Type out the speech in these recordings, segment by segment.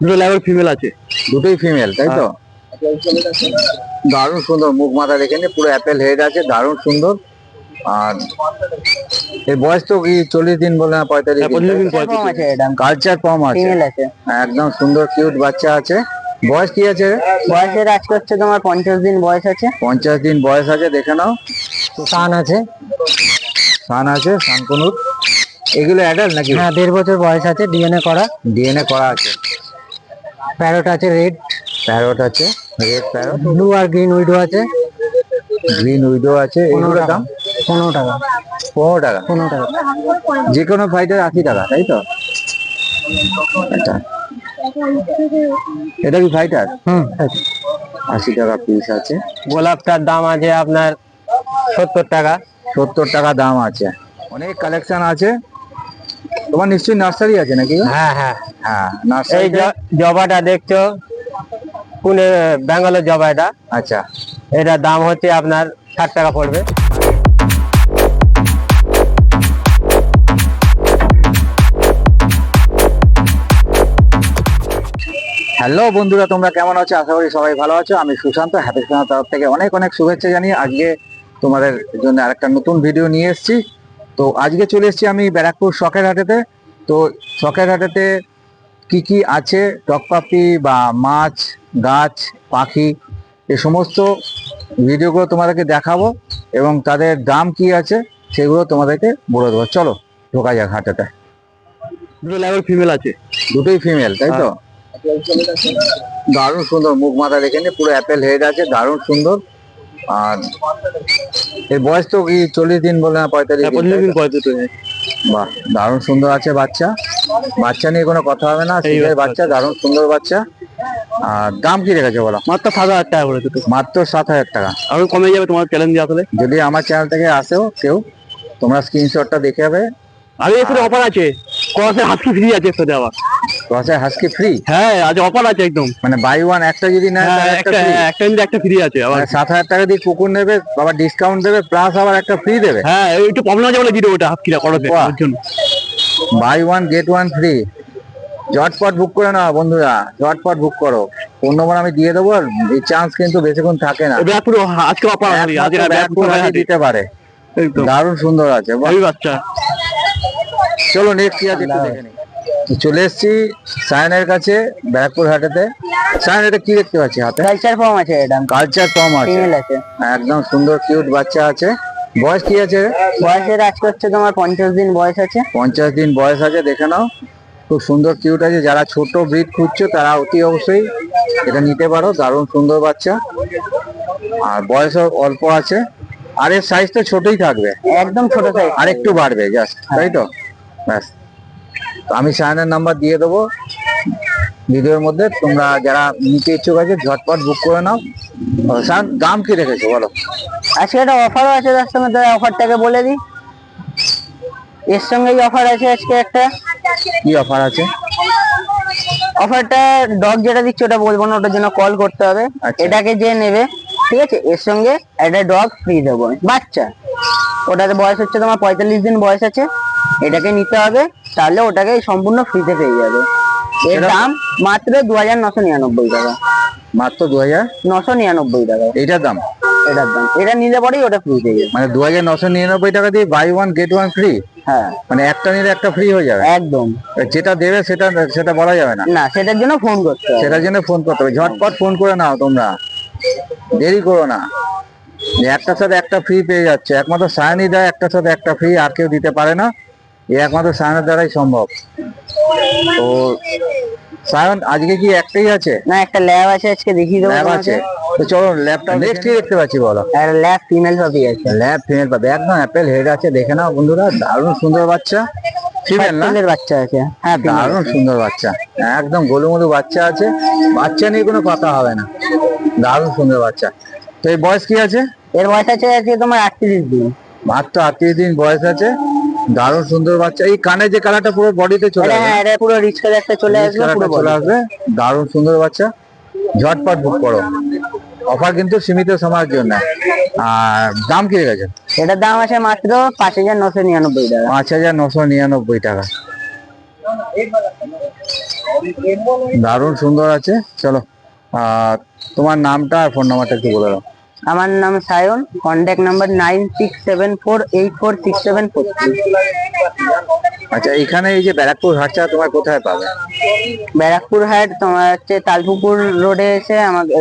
দুটো ল্যাবের ফিমেল আছে। দুটোই ফিমেল, তাই তো? দারুণ সুন্দর, মুখ মাথা দেখে নি, পুরো অ্যাপেল হেড আছে, দারুণ সুন্দর। আর এর বয়স তো কি 40 দিন বলে না 45 দিন? 45 দিন আছে। এটা কালচার ফর্ম আছে, ফিমেল আছে। একদম সুন্দর কিউট বাচ্চা আছে। বয়স কি আছে? বয়সের আজকে হচ্ছে তোমার 50 দিন বয়স আছে। 50 দিন বয়স আছে, দেখে নাও। সান আছে। সান আছে, সানকুনুর। এগুলো অ্যাডাল্ট নাকি? হ্যাঁ, 1.5 বছর বয়স আছে, ডিএনএ করা। ডিএনএ করা আছে। প্যারট আছে, রেড প্যারট আছে, রেড প্যারট। ব্লু আর গ্রিন উইডো আছে। গ্রিন উইডো আছে। এগুলোর দাম 15 টাকা। 15 টাকা। 15 টাকা। যে কোনো ফ্লাইটের 80 টাকা, তাই তো? এটা কি ফাইটার? 80 টাকা পিস আছে। গোলাপটার দাম আছে আপনার 70 টাকা। 70 টাকা দাম আছে। অনেক কালেকশন আছে। তোমার নিশ্চয়ই নার্সারি আছে নাকি? হ্যাঁ হ্যাঁ হ্যাঁ, এই নার্সারি। জবাটা দেখছো, পুনে বেঙ্গলের জবা। এটা আচ্ছা, এটার দাম হচ্ছে আপনার 60 টাকা পড়বে। হ্যালো বন্ধুরা, তোমরা কেমন আছো? আশা করি সবাই ভালো আছো। আমি সুশান্ত, হ্যাপি সোনার তরফ থেকে অনেক অনেক শুভেচ্ছা জানিয়ে আজকে তোমাদের জন্য আরেকটা নতুন ভিডিও নিয়ে এসেছি। তো আজকে চলে এসেছি আমি ব্যারাকপুর শখের হাটেতে। তো শখের হাটেতে কি কি আছে, টকপাপি বা মাছ, গাছ, পাখি, এই সমস্ত ভিডিওগুলো তোমাদেরকে দেখাবো এবং তাদের দাম কি আছে সেগুলো তোমাদেরকে বলে দেবো। চলো ঢোকা যাক হাটেতে। দুটো ল্যাবের ফিমেল আছে। দুটোই ফিমেল, তাই তো? দারুণ সুন্দর, মুখ মাথা দেখে নি, পুরো অ্যাপেল হেড আছে, দারুণ সুন্দর। আর এর বয়স তো কি 40 দিন বলে না 45 দিন? 45 দিন দুটো। বাহ, দারুণ সুন্দর আছে বাচ্চা। বাচ্চা নিয়ে কোনো কথা হবে না, সিংহের বাচ্চা, দারুণ সুন্দর বাচ্চা। আর দাম কি রেখেছে বলো? মাত্র 7,000 টাকা করে দুটো। মাত্র 7,000 টাকা। আরো কমে যাবে তোমার চ্যালেঞ্জ আসলে। যদি আমার চ্যানেল থেকে আসেও কেউ, তোমরা স্ক্রিনশটটা দেখে যাবে। আরে এর সাথে অফার আছে, ক্রসের হাস্কি ফ্রি আছে এর সাথে আবার। ক্রসের হাস্কি ফ্রি? হ্যাঁ, আজ অফার আছে একদম। মানে বাই ওয়ান, একটা যদি নেয় তাহলে একটা ফ্রি। একটা নিলে একটা ফ্রি আছে আবার। 7,000 টাকা দিয়ে কুকুর নেবে, আবার ডিসকাউন্ট দেবে, প্লাস আবার একটা ফ্রি দেবে। হ্যাঁ, একটু প্রবলেম আছে বলে দিতে ওটা হাস্কিটা ক্রসে ওর জন্য। Buy one get one free. ঝটপট বুক করে নাও বন্ধুরা, ঝটপট বুক করো। ফোন নম্বর আমি দিয়ে দেবো। আর এই চান্স কিন্তু বেশিক্ষণ থাকে না। ব্যারাকপুর আজকে অফার আছে, আজকে ব্যারাকপুর হাটে দিতে পারে। একদম দারুণ সুন্দর আছে। ওই বাচ্চা। চলো নেক্সট কি আছে একটু দেখে নিই। চলে এসেছি সায়নের কাছে ব্যারাকপুর হাটেতে। সায়ন, এটা কি দেখতে পাচ্ছি হাতে? কালচার ফর্ম আছে। এটা কালচার ফর্ম আছে, ফিমেল আছে। একদম সুন্দর কিউট বাচ্চা আছে। বয়স কি আছে? বয়সের আজকে হচ্ছে তোমার 50 দিন বয়স আছে। 50 দিন বয়স আছে, দেখে নাও। খুব সুন্দর কিউট আছে। যারা ছোট ব্রিড খুঁজছো তারা অতি অবশ্যই এটা নিতে পারো। দারুণ সুন্দর বাচ্চা, আর বয়সও অল্প আছে। আর এর সাইজ তো ছোটই থাকবে, একদম ছোট সাইজ, আর একটু বাড়বে জাস্ট, তাই তো? ব্যাস, আমি সায়নের নাম্বার দিয়ে দেবো ভিডিওর মধ্যে। তোমরা যারা নিতে ইচ্ছুক আছে ঝটপট বুক করে নাও। সায়ন, দাম কি রেখেছো বলো? আজকে একটা অফারও আছে তার সঙ্গে। অফারটাকে বলে দিই, এর সঙ্গেই অফার আছে আজকে একটা। কি অফার আছে? অফারটা ডগ যেটা দিচ্ছে ওটা বলবো না, ওটার জন্য কল করতে হবে। আচ্ছা। এটাকে যে নেবে, ঠিক আছে, এর সঙ্গে একটা ডগ ফ্রি দেবো, বাচ্চা। ওটাতে বয়স হচ্ছে তোমার 45 দিন বয়স আছে। এটাকে নিতে হবে, তাহলে ওটাকে সম্পূর্ণ ফ্রিতে পেয়ে যাবে। এর দাম মাত্র 2,999 টাকা। মাত্র 2,999 টাকা এইটার দাম? এটার দাম। এটা নিলে পরেই ওটা ফ্রি পেয়ে যাবে। মানে 2,999 টাকা দিয়ে buy one get one free? হ্যাঁ, মানে একটা নিলে একটা ফ্রি হয়ে যাবে একদম। যেটা দেবে সেটা সেটা বলা যাবে না? না, সেটার জন্য ফোন করতে হবে। সেটার জন্য ফোন করতে হবে। ঝটপট ফোন করে নাও তোমরা, দেরি করো না। যে একটার সাথে একটা ফ্রি পেয়ে যাচ্ছে, একমাত্র সায়নই দেয় একটার সাথে একটা ফ্রি, আর কেউ দিতে পারে না। এই একমাত্র সায়নের দ্বারাই সম্ভব। তো সায়ন, আজকে কি একটাই আছে? না, একটা ল্যাব আছে আজকে, দেখিয়ে দেবো। ল্যাব আছে, তো চলো ল্যাবটা নেক্সট কি দেখতে পাচ্ছি বলো? আর ল্যাব ফিমেল পাপি আছে। ল্যাব ফিমেল পাবে, একদম অ্যাপেল হেড আছে, দেখে নাও বন্ধুরা। দারুণ সুন্দর বাচ্চা, ফিমেল না? ফিমেলের বাচ্চা আছে, হ্যাঁ। দারুণ সুন্দর বাচ্চা, একদম গোলুমলু বাচ্চা আছে। বাচ্চা নিয়ে কোনো কথা হবে না, দারুণ সুন্দর বাচ্চা। তো এই বয়স কি আছে? এর বয়স আছে আজকে তোমার 38 দিন। মাত্র 38 দিন বয়স আছে, দারুণ সুন্দর বাচ্চা। এই কানে যে কালারটা পুরো বডিতে চলে আসবে? হ্যাঁ, এটা পুরো রিচ কালারটা চলে আসবে, পুরো চলে আসবে। দারুণ সুন্দর বাচ্চা, ঝটপট বুক করো। অফার কিন্তু সীমিত সময়ের জন্য। আর দাম কি রেখেছে? এটার দাম আছে মাত্র 5,999 টাকা। 5,999 টাকা। দারুণ সুন্দর আছে। চলো তোমার নামটা আর ফোন নাম্বারটা একটু বলে দাও। আমার নাম সায়ন, কন্ট্যাক্ট নাম্বার 9674846743। আচ্ছা, এখানে এই যে ব্যারাকপুর হাটটা তোমার কোথায় পাবে? ব্যারাকপুর হাট তোমার হচ্ছে তালপুকুর রোডে এসে আমাকে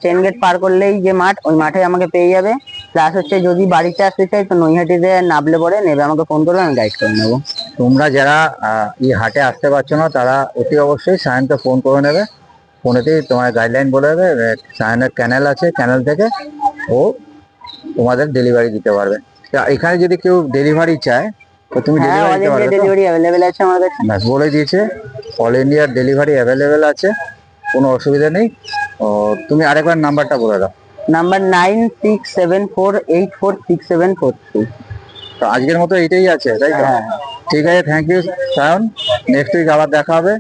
চেন গেট পার করলেই যে মাঠ, ওই মাঠে আমাকে পেয়ে যাবে। প্লাস হচ্ছে যদি বাড়িতে আসতে চাই তো নৈহাটিতে নামলে পরে নেবে, আমাকে ফোন করবে, আমি গাইড করে নেবো। তোমরা যারা এই হাটে আসতে পারছো না তারা অতি অবশ্যই সায়নকে ফোন করে নেবে। ফোনেতেই তোমার গাইডলাইন বলে দেবে। সায়নের ক্যানেল আছে, ক্যানেল থেকে ও তোমাদের ডেলিভারি দিতে পারবে। তা এখানে যদি কেউ ডেলিভারি চায় তো তুমি হ্যাঁ, ডেলিভারি অল দিতে ইন্ডিয়া পারবে তো? ডেলিভারি অ্যাভেলেবেল আছে আমার কাছে। ব্যাস বলে দিয়েছে, অল ইন্ডিয়ার ডেলিভারি অ্যাভেলেবেল আছে, কোনো অসুবিধা নেই। ও তুমি আরেকবার নাম্বারটা বলে দাও। নাম্বার 9674846743। তো আজকের মতো এইটাই আছে, তাই তো? হ্যাঁ। ঠিক আছে, thank you Sayan. Next week আবার দেখা হবে।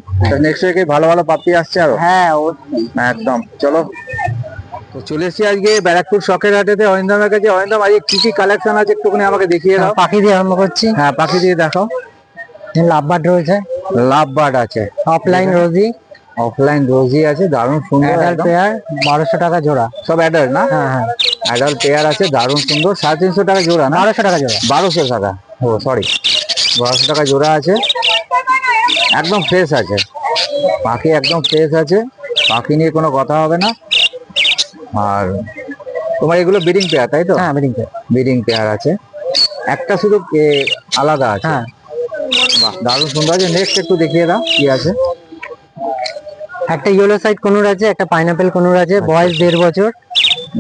নেক্সট উইকে ভালো ভালো পাপ্পি আসছে আরো। হ্যাঁ অবশ্যই। একদম, চলো। তো চলে এসেছি আজকে ব্যারাকপুর শখের হাটেতে অরিন্দমের কাছে। অরিন্দম, আজকে কি কি কালেকশন আছে একটুখানি আমাকে দেখিয়ে দাও। পাখি দিয়ে আরম্ভ করছি। হ্যাঁ, পাখি দিয়ে দেখাও। লাভবার্ড রয়েছে, লাভ বার্ড আছে, অফলাইন রোজি, অফলাইন রোজি আছে, দারুণ সুন্দর। অ্যাডাল্ট পেয়ার 1200 টাকা জোড়া। সব অ্যাডাল্ট না? হ্যাঁ হ্যাঁ, অ্যাডাল্ট পেয়ার আছে, দারুণ সুন্দর। 350 টাকা জোড়া না? 1200 টাকা জোড়া। 1200 টাকা, ও সরি, 1200 টাকা জোড়া আছে। একদম ফ্রেশ আছে পাখি, একদম ফ্রেশ আছে। পাখি নিয়ে কোনো কথা হবে না। আর তোমার এগুলো ব্রিডিং পেয়ার, তাই তো? হ্যাঁ, ব্রিডিং পেয়ার। ব্রিডিং পেয়ার আছে, একটা শুধু আলাদা আছে। হ্যাঁ, বাহ, দারুণ সুন্দর আছে। নেক্সট একটু দেখিয়ে দাও কি আছে। একটা ইয়েলো সাইড কনুর আছে, একটা পাইনাপেল কনুর আছে, বয়স 1.5 বছর,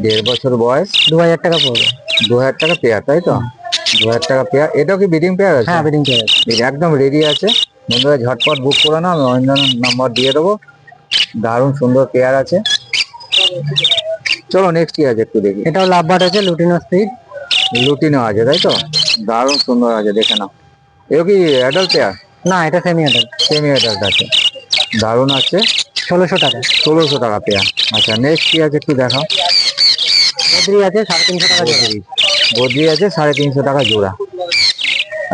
1.5 বছর বয়স, 2000 টাকা পড়বে। 2000 টাকা পেয়ার, তাই তো? 2000 টাকা পেয়ার। এটাও কি ব্রিডিং পেয়ার আছে? হ্যাঁ, ব্রিডিং পেয়ার। একদম রেডি আছে। বন্ধুরা ঝটপট বুক করে নাও, আমি অন্য নাম্বার দিয়ে দেবো। দারুণ সুন্দর পেয়ার আছে। চলো নেক্সট কি আছে একটু দেখি। এটাও লাভবার্ড আছে, লুটিনো স্পিড। লুটিনো আছে, তাই তো? দারুণ সুন্দর আছে, দেখে নাও। এও কি অ্যাডাল্ট পেয়ার? না, এটা সেমি অ্যাডাল্ট। সেমি অ্যাডাল্ট আছে, দারুণ আছে। 1600 টাকা। 1600 টাকা পেয়ার। আচ্ছা, নেক্সট কি আছে একটু দেখাও। বদ্রি আছে 350 টাকা জোড়া। বদ্রি আছে 350 টাকা জোড়া।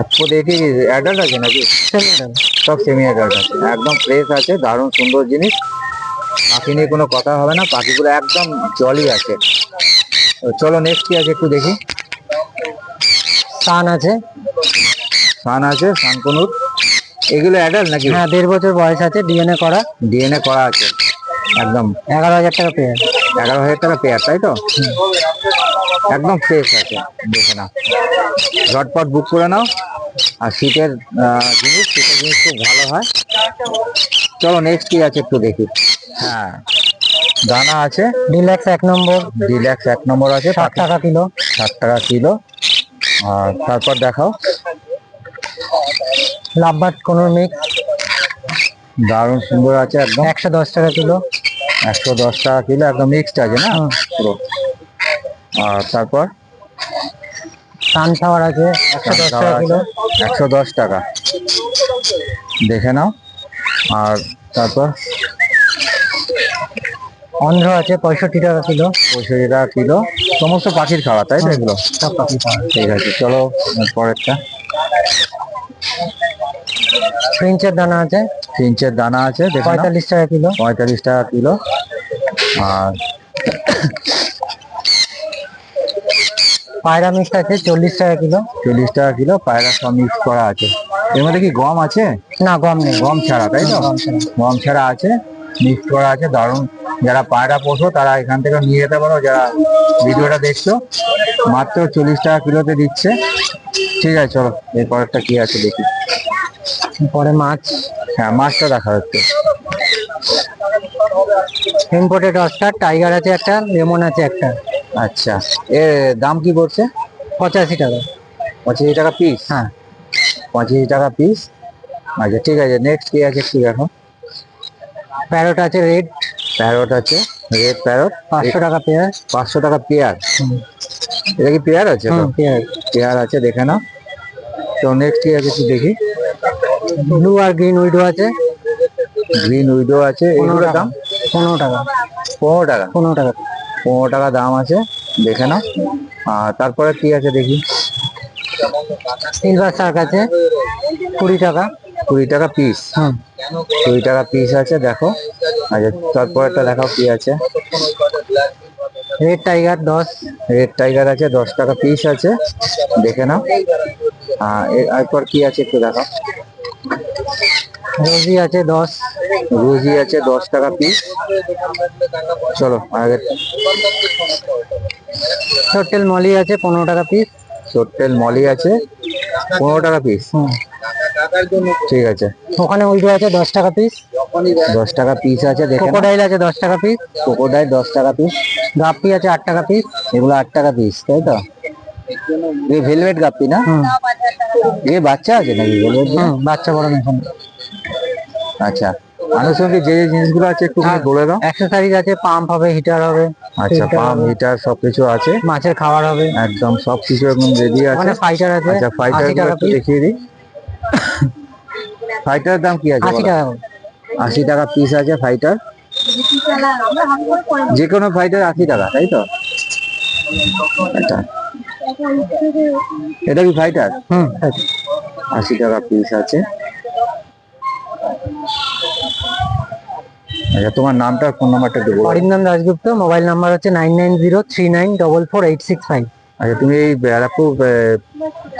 আচ্ছা, দেখি অ্যাডাল্ট আছে নাকি? Semi adult. সব সেমি অ্যাডাল্ট আছে, একদম ফ্রেশ আছে, দারুণ সুন্দর জিনিস। পাখি নিয়ে কোনো কথা হবে না, পাখিগুলো একদম জলই আছে। তো চলো নেক্সট কি আছে একটু দেখি। সান আছে। সান আছে, সানকনুর। এগুলো অ্যাডাল্ট নাকি? হ্যাঁ, 1.5 বছর বয়স আছে, ডিএনএ করা। ডিএনএ করা আছে, একদম 11,000 টাকা পেয়ার। 11,000 টাকা পেয়ার, তাই তো? একদম ফ্রেশ আছে, দেখে নাও। ঝটপট বুক করে নাও। আর শীতের জিনিস খুব ভালো হয়। চলো নেক্সট কি আছে একটু দেখি। হ্যাঁ, দানা আছে, ডিলাক্স 1 নম্বর, ডিলাক্স 1 নম্বর আছে, 60 টাকা কিলো। 60 টাকা কিলো। আর তারপর দেখাও। লাভবার্ড কোনোর মিক্স, দারুণ সুন্দর আছে, একদম 110 টাকা কিলো। 110 টাকা কিলো, একদম মিক্সড আছে না পুরো। আর তারপর সানফ্লাওয়ার আছে 110 টাকা কিলো। 110 টাকা, দেখে নাও। আর তারপর অন্ধ্র আছে 65 টাকা কিলো। 65 টাকা কিলো। সমস্ত পাখির খাওয়া, তাই তো এগুলো? সব পাখি পাওয়া। ঠিক আছে, চলো পরেরটা। ফ্রিঞ্চের দানা আছে ফিঞ্চের দানা আছে, দেখে নাও। 45 টাকা কিলো। 45 টাকা কিলো। আর পায়রা মিক্স আছে 40 টাকা কিলো। 40 টাকা কিলো। পায়রা সব মিক্স করা আছে। এর মধ্যে কি গম আছে? না, গম নেই। গম ছাড়া, তাই তো? গম ছাড়া। গম ছাড়া আছে, মিক্স করা আছে, দারুণ। যারা পায়রা পোষো তারা এখান থেকে নিয়ে যেতে পারো। যারা ভিডিওটা দেখছো, মাত্র 40 টাকা কিলোতে দিচ্ছে। ঠিক আছে, চলো এরপরেরটা কি আছে দেখি। পরে মাছ, হ্যাঁ, মাছটা দেখা যাচ্ছে। ইম্পোর্টেড অস্টার, টাইগার আছে একটা, লেমন আছে একটা। আচ্ছা, এর দাম কি পড়ছে? 85 টাকা। 85 টাকা পিস? হ্যাঁ। 85 টাকা পিস। আচ্ছা, ঠিক আছে, নেক্সট কি আছে একটু দেখো। প্যারট আছে রেড, প্যারট আছে, রেড প্যারট, 500 টাকা পেয়ার। 500 টাকা পেয়ার। এটা কি পেয়ার আছে তো? পেয়ার। পেয়ার আছে, দেখে নাও। তো নেক্সট কি আছে একটু দেখি। ব্লু আর গ্রিন উইডো আছে, গ্রিন উইডো আছে। এগুলোর দাম 15 টাকা। 15 টাকা। 15 টাকা। 15 টাকা দাম আছে, দেখে নাও। আর তারপরে কি আছে দেখি। সিলভার শার্ক আছে 20 টাকা। 20 টাকা পিস। হুম 20 টাকা পিস আছে, দেখো। আচ্ছা, তারপরেরটা দেখাও কি আছে। Red tiger 10। রেড টাইগার আছে, 10 টাকা পিস আছে, দেখে নাও। এরপর কি আছে একটু দেখাও। রোজি আছে 10। রুজি আছে 10 টাকা পিস। চলো আগে। হোটেল মলি আছে 15 টাকা পিস। সোট্টেল মলি আছে 15 টাকা পিস। হুম ঠিক আছে। ওখানে উইডো আছে 10 টাকা পিস। 10 টাকা পিস আছে, দেখে নাও। ক্রোকোডাইল আছে 10 টাকা পিস। কোকোডাইল 10 টাকা পিস। গাপ্পি আছে 8 টাকা পিস। এগুলো 8 টাকা পিস, তাই তো? এই ভেলভেট গাপ্পি না? হুম এ বাচ্চা আছে নাকি ভেলভেট? বাচ্চা বড় মেশিন। আচ্ছা, আনুষঙ্গিক যে যে জিনিসগুলো আছে একটু বলে দাও। অ্যাক্সেসরিজ আছে, পাম্প হবে, হিটার হবে। আচ্ছা, filter পাম্প হবে, হিটার সবকিছু আছে, মাছের খাবার হবে। একদম সবকিছু একদম রেডি আছে। ওখানে ফাইটার আছে আচ্ছা, ফাইটার 80 টাকা একটু পিস। দেখিয়ে দিই। ফাইটার দাম কি আছে 80 বলো? টাকা করে। 80 টাকা পিস আছে ফাইটার। যে কোনো ফাইটার 80 টাকা, তাই তো? এটা এটা কি ফাইটার? হুম 80 টাকা পিস আছে। আচ্ছা, তোমার নামটা, ফোন নাম্বারটা একটু বলো। অরিন্দম দাশগুপ্ত, মোবাইল নাম্বার হচ্ছে 9903944865। আচ্ছা, তুমি এই ব্যারাকপুর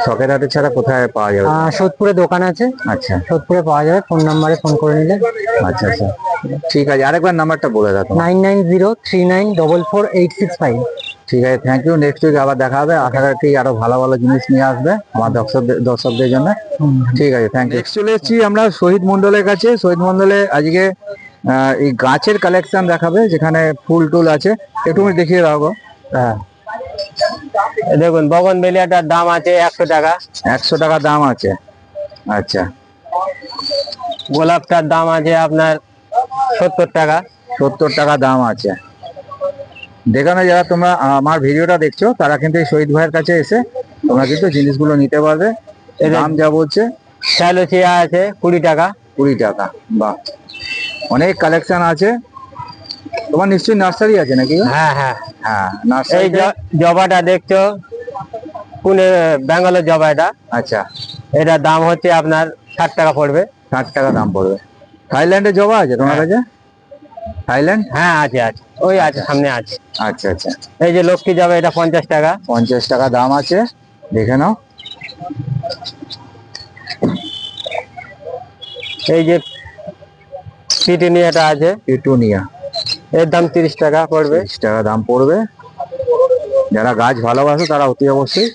শখের হাটে ছাড়া কোথায় পাওয়া যাবে? সোদপুরে দোকান আছে, আচ্ছা সোদপুরে পাওয়া যাবে। ফোন নাম্বারে ফোন করে নিলে। আচ্ছা আচ্ছা, ঠিক আছে। আরেকবার নাম্বারটা বলে দাও তোমার। 9903944865। ঠিক আছে, থ্যাংক ইউ। নেক্সট উইক আবার দেখা হবে। আশা রাখি আরো ভালো ভালো জিনিস নিয়ে আসবে আমার দর্শকদের জন্য। ঠিক আছে, থ্যাংক ইউ। নেক্সট চলে এসেছি আমরা শহীদ মন্ডলের কাছে। শহীদ মন্ডলে আজকে এই গাছের কালেকশন দেখাবে, যেখানে ফুল টুল আছে। একটু দেখিয়ে দাও গো। হ্যাঁ দেখুন, বগন বেলিয়াটার দাম আছে 100 টাকা। 100 টাকা দাম আছে। আচ্ছা, গোলাপটার দাম আছে আপনার 70 টাকা। 70 টাকা দাম আছে। যেখানে যারা তোমরা আমার ভিডিওটা দেখছো, তারা কিন্তু এই শহীদ ভাইয়ের কাছে এসে তোমরা কিন্তু জিনিসগুলো নিতে পারবে। দাম যা বলছে। স্যালোসিয়া আছে 20 টাকা। 20 টাকা, বাহ, অনেক কালেকশন আছে। তোমার নিশ্চয়ই নার্সারি আছে নাকি? হ্যাঁ হ্যাঁ হ্যাঁ, এই নার্সারি। জবাটা দেখছো, পুনে বেঙ্গলের জবা এটা। আচ্ছা, এটার দাম হচ্ছে আপনার 60 টাকা পড়বে। 60 টাকা দাম পড়বে। থাইল্যান্ডের জবা আছে তোমার কাছে? থাইল্যান্ড? হ্যাঁ আছে আছে, ওই আছে সামনে আছে। আচ্ছা আচ্ছা, এই যে লক্ষ্মী জবা, এটা 50 টাকা। 50 টাকা দাম আছে, দেখে নাও। এই যে পিটুনিয়াটা আছে, পিটুনিয়া, এর দাম 30 টাকা পড়বে। 30 টাকা দাম পড়বে। যারা গাছ ভালোবাসে তারা অতি অবশ্যই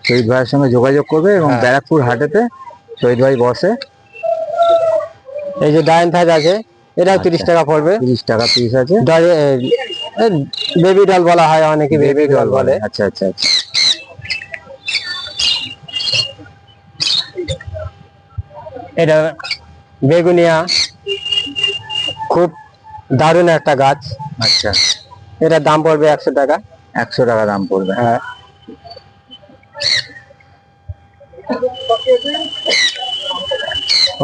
শহীদ ভাইয়ের সঙ্গে যোগাযোগ করবে। এবং ব্যারাকপুর হাটেতে শহীদ ভাই বসে। এই যে ডায়ন থাজ আছে, এটাও 30 টাকা পড়বে। 30 টাকা পিস আছে। বেবি ডল বলা হয়, অনেকে বেবি ডল বলে। আচ্ছা আচ্ছা আচ্ছা, এটা বেগুনিয়া, খুব দারুণ একটা গাছ। আচ্ছা, এটার দাম পড়বে 100 টাকা। 100 টাকা দাম পড়বে। হ্যাঁ,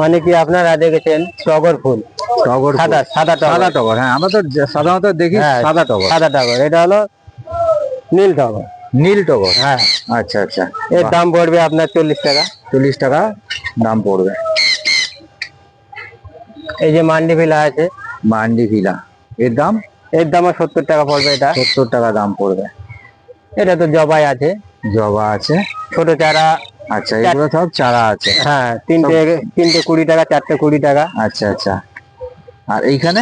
অনেকে আপনারা দেখেছেন টগর ফুল, টগর, সাদা সাদা সাদা টগর। টগর। হ্যাঁ, আমরা তো সাধারণত দেখি হ্যাঁ, সাদা টগর। সাদা টগর, এটা হলো নীল টগর। নীল টগর, হ্যাঁ, আচ্ছা আচ্ছা। এর দাম পড়বে আপনার 40 টাকা। 40 টাকা দাম পড়বে। এই যে মান্ডি ভিলা আছে, মান্ডি ভিলা, এর দাম? এর দামও 70 টাকা পড়বে। এটা 70 টাকা দাম পড়বে। এটা তো জবাই আছে, জবা আছে। ছোট চারা। আচ্ছা, এগুলো সব চারা আছে। হ্যাঁ, তিনটে 20 টাকা, 4টে 20 টাকা। আচ্ছা আচ্ছা, আর এইখানে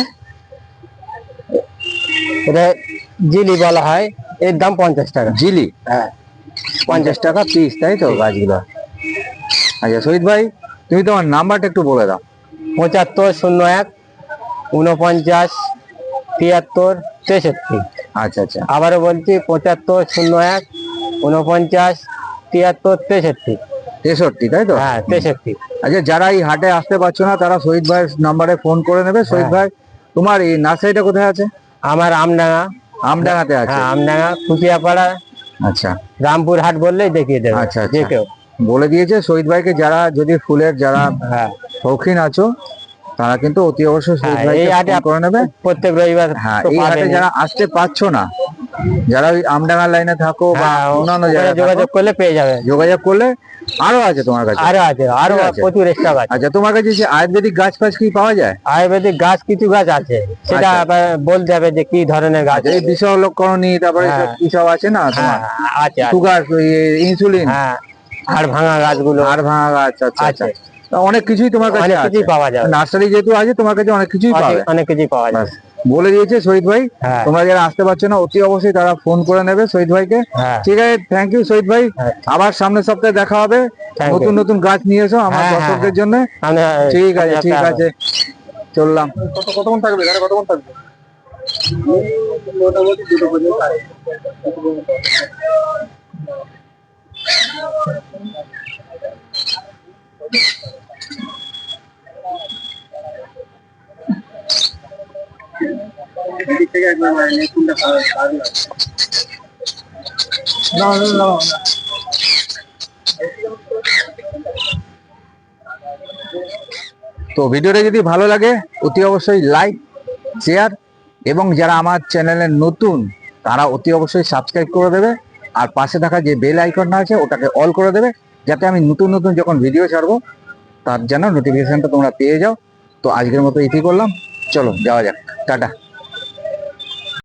এটা জিলি বলা হয়, এর দাম 50 টাকা। জিলি, হ্যাঁ, 50 টাকা পিস, তাই তো গাছগুলো? আচ্ছা শহীদ ভাই, তুমি তোমার নাম্বারটা একটু বলে দাও। 7501 49 73 63। আচ্ছা আচ্ছা, আবারও বলছি, 7501 49 73 63। 63, তাই তো? হ্যাঁ 63। আচ্ছা, যারা এই হাটে আসতে পারছো না, তারা শহীদ ভাইয়ের নাম্বারে ফোন করে নেবে। শহীদ ভাই, তোমার এই নার্সারিটা কোথায় আছে? আমার আমডাঙ্গা। আমডাঙ্গাতে আছে। হ্যাঁ, আমডাঙ্গা খুশিয়াপাড়া, আচ্ছা রামপুর হাট বললেই দেখিয়ে দেবে। আচ্ছা যে আচ্ছা, কেউ বলে দিয়েছে শহীদ ভাইকে। যারা যদি ফুলের যারা হ্যাঁ শৌখিন আছো, তারা কিন্তু অতি অবশ্যই শহীদ হ্যাঁ, ভাইকে এই হাটে ফোন করে নেবে। প্রত্যেক রবিবার হ্যাঁ, তো এই হাটে পাবেনই। যারা আসতে পারছো না, যারা ওই আমডাঙ্গার লাইনে থাকো বা হ্যাঁ, অন্যান্য ওখানে জায়গায় যোগাযোগ করলে পেয়ে যাবে। যোগাযোগ করলে আরো আছে তোমার কাছে? আরো আছে, আরো ঠিক আছে। প্রচুর এক্সট্রা গাছ। আচ্ছা, তোমার কাছে যে আয়ুর্বেদিক গাছ ফাছ কি পাওয়া যায়? আয়ুর্বেদিক গাছ কিছু গাছ আছে, সেটা আচ্ছা। আবার বলতে হবে যে কি ধরনের গাছ। আচ্ছা, এই বিষলক্ষণী তারপরে হ্যাঁ। কি সব আছে না তোমার? হ্যাঁ, আছে আছে। সুগার, ইনসুলিন, হ্যাঁ, হাড় ভাঙা গাছগুলো হাড় ভাঙা গাছ, আচ্ছা আচ্ছা, আছে, তা অনেক কিছুই তোমার কাছে অনেক আছে। কিছুই পাওয়া যাবে। নার্সারি যেহেতু আছে তোমার কাছে অনেক কিছুই পাবে। অনেক কিছুই পাওয়া যাবে। ব্যাস, বলে দিয়েছে শহীদ ভাই। হ্যাঁ। তোমরা যারা আসতে পারছো না অতি অবশ্যই তারা ফোন করে নেবে শহীদ ভাইকে। হ্যাঁ। ঠিক আছে, থ্যাংক ইউ শহীদ ভাই। হ্যাঁ। আবার সামনের সপ্তাহে দেখা হবে। Thank you. নতুন নতুন গাছ নিয়ে এসো আমার হ্যাঁ, হ্যাঁ, দর্শকদের জন্য। আমরা- ঠিক আছে, আমরা ঠিক পাবো। আছে, চললাম। কতক্ষণ থাকবে এখানে, কতক্ষণ থাকবে? না না না, তো ভিডিওটা যদি ভালো লাগে অতি অবশ্যই লাইক, শেয়ার এবং যারা আমার চ্যানেলে নতুন তারা অতি অবশ্যই সাবস্ক্রাইব করে দেবে। আর পাশে থাকা যে বেল আইকনটা আছে ওটাকে অল করে দেবে, যাতে আমি নতুন নতুন যখন ভিডিও ছাড়বো তার যেন নোটিফিকেশনটা তোমরা পেয়ে যাও। তো আজকের মতো ইতি করলাম, চলো যাওয়া যাক, টাটা।